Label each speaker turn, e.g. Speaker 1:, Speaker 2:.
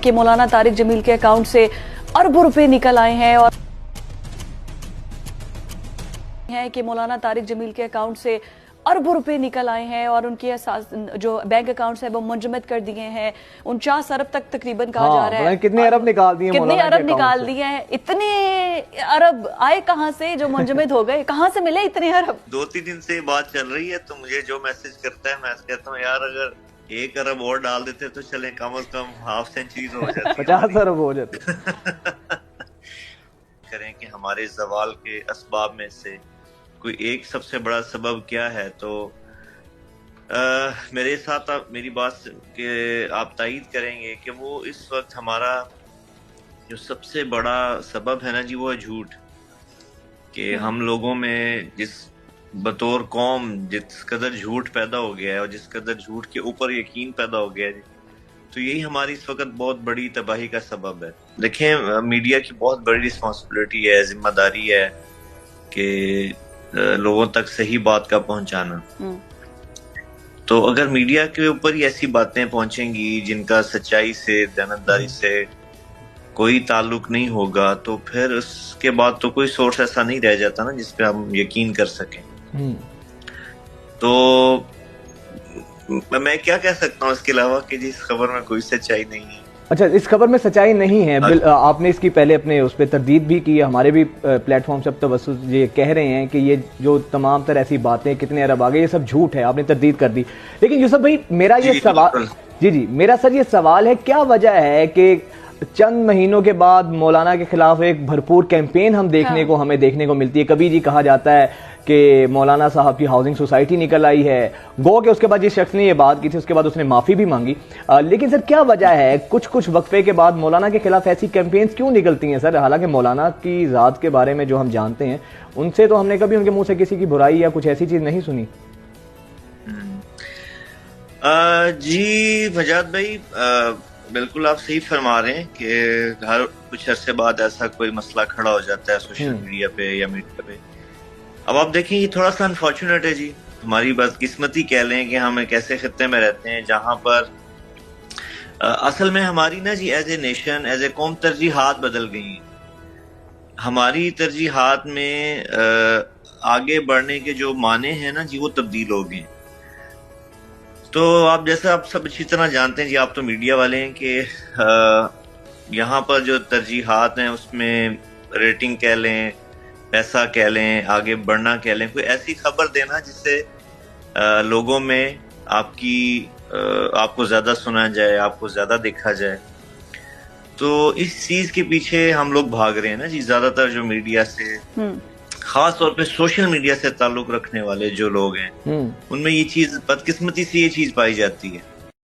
Speaker 1: کہ مولانا طارق جمیل کے اکاؤنٹ سے اربوں روپے نکل آئے ہیں اور ان کے جو بینک اکاؤنٹس ہیں وہ منجمد کر دیے ہیں. 49 ارب تک تقریباً کہا جا رہا ہے.
Speaker 2: کتنے ارب نکال دیے
Speaker 1: کتنے ارب نکال دیے ہیں. اتنے ارب آئے کہاں سے جو منجمد ہو گئے؟ کہاں سے ملے اتنے ارب؟
Speaker 3: 2-3 دن سے بات چل رہی ہے تو مجھے جو میسج کرتا ہے میں کہتا ہوں یار اگر 1 ارب اور ڈال دیتے تو چلیں کم از کم ہاف سینچری ہو جاتی.
Speaker 2: 50 ارب ہو جاتے.
Speaker 3: کریں کہ ہمارے زوال کے اسباب میں سے کوئی ایک سب سے بڑا سبب کیا ہے، تو میرے ساتھ میری بات کہ آپ تائید کریں گے کہ وہ اس وقت ہمارا جو سب سے بڑا سبب ہے نا جی، وہ ہے جھوٹ. کہ ہم لوگوں میں جس بطور قوم جس قدر جھوٹ پیدا ہو گیا ہے اور جس قدر جھوٹ کے اوپر یقین پیدا ہو گیا ہے، تو یہی ہماری اس وقت بہت بڑی تباہی کا سبب ہے. دیکھیں میڈیا کی بہت بڑی رسپانسبلٹی ہے، ذمہ داری ہے کہ لوگوں تک صحیح بات کا پہنچانا. تو اگر میڈیا کے اوپر ہی ایسی باتیں پہنچیں گی جن کا سچائی سے، دیانتداری سے کوئی تعلق نہیں ہوگا، تو پھر اس کے بعد تو کوئی سورس ایسا نہیں رہ جاتا نا جس پہ ہم یقین کر سکیں. تو میں کیا کہہ سکتا ہوں اس کے علاوہ کہ جس خبر میں کوئی سچائی نہیں ہے.
Speaker 2: اچھا، اس خبر میں سچائی نہیں ہے. آپ نے اس کی پہلے اپنے اس پہ تردید بھی کی، ہمارے بھی پلیٹ فارم سے اب توسط یہ کہہ رہے ہیں کہ یہ جو تمام تر ایسی باتیں کتنے ارب آگے یہ سب جھوٹ ہے، آپ نے تردید کر دی. لیکن یوسف بھائی میرا یہ سوال میرا سر یہ سوال ہے، کیا وجہ ہے کہ چند مہینوں کے بعد مولانا کے خلاف ایک بھرپور کیمپین ہمیں دیکھنے کو ملتی ہے. کبھی جی کہا جاتا ہے کہ مولانا صاحب کی ہاؤسنگ سوسائٹی نکل آئی ہے، گو کہ اس کے بعد جس شخص نے یہ بات کی تھی اس کے بعد اس نے معافی بھی مانگی. لیکن سر کیا وجہ ہے کچھ وقفے کے بعد مولانا کے خلاف ایسی کیمپینز کیوں نکلتی ہیں سر؟ حالانکہ مولانا کی ذات کے بارے میں جو ہم جانتے ہیں ان سے تو ہم نے کبھی ان کے منہ سے کسی کی برائی یا کچھ ایسی چیز نہیں سنی.
Speaker 3: جی فجاد بھائی، بالکل آپ صحیح فرما رہے ہیں کہ ہر کچھ عرصے بعد ایسا کوئی مسئلہ کھڑا ہو جاتا ہے سوشل میڈیا پہ یا میڈیا پہ. اب آپ دیکھیں یہ تھوڑا سا انفارچونیٹ ہے جی، ہماری بدقسمتی کہہ لیں کہ ہم ایک ایسے خطے میں رہتے ہیں جہاں پر اصل میں ہماری نا جی as a nation, as a قوم ترجیحات بدل گئی ہیں. ہماری ترجیحات میں آگے بڑھنے کے جو معنی ہیں نا جی وہ تبدیل ہو گئے. تو آپ جیسا آپ سب اچھی طرح جانتے ہیں جی، آپ تو میڈیا والے ہیں، کہ یہاں پر جو ترجیحات ہیں اس میں ریٹنگ کہہ لیں، پیسہ کہہ لیں، آگے بڑھنا کہہ لیں، کوئی ایسی خبر دینا جس سے لوگوں میں آپ کو زیادہ سنا جائے، آپ کو زیادہ دیکھا جائے. تو اس چیز کے پیچھے ہم لوگ بھاگ رہے ہیں نا جی. زیادہ تر جو میڈیا سے، خاص طور پہ سوشل میڈیا سے تعلق رکھنے والے جو لوگ ہیں، ان میں یہ چیز بدقسمتی سے یہ چیز پائی جاتی ہے.